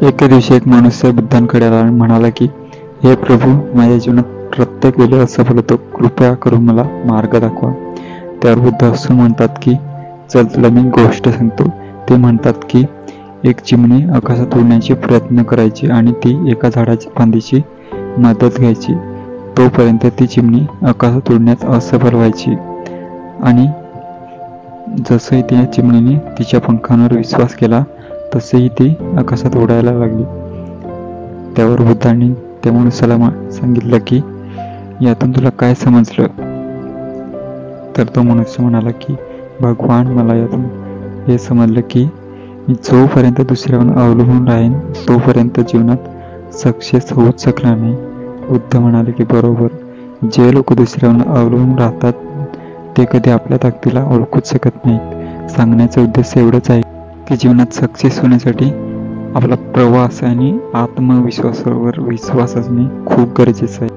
एके दिवशी एक मनुष्य बुद्धांकडे आला आणि म्हणाला की, हे प्रभू, माझ्या जीवनात प्रत्येक वेळी असफल होतो, कृपया करून मला मार्ग दाखवा. त्यावर बुद्ध हसून म्हणतात की, चल तुला मी गोष्ट सांगतो. ते म्हणतात की एक चिमणी आकाशात उडण्याचे प्रयत्न करायची आणि ती एका झाडाची फांदीची मदत घ्यायची. तोपर्यंत ती चिमणी आकाशात उडण्यात असफल व्हायची आणि जसंही त्या चिमणीने तिच्या पंखांवर विश्वास केला तसेही ती आकाशात उडायला लागली. त्यावर बुद्धांनी त्या मनुष्याला सांगितलं की, यातून तुला काय समजलं? तर तो मनुष्य म्हणाला की, भगवान, मला यातून हे समजलं की मी जोपर्यंत दुसऱ्यावर अवलंबून राहीन तोपर्यंत जीवनात सक्सेस होऊच शकणार नाही. बुद्ध म्हणाले की, बरोबर, जे लोक दुसऱ्यावर अवलंबून राहतात ते कधी आपल्या ताकदीला ओळखूच शकत नाहीत. सांगण्याचा उद्देश एवढंच आहे की जीवनात सक्सेस होण्यासाठी आपला प्रवास आणि आत्मविश्वासावर विश्वास असणे खूप गरजेचं आहे.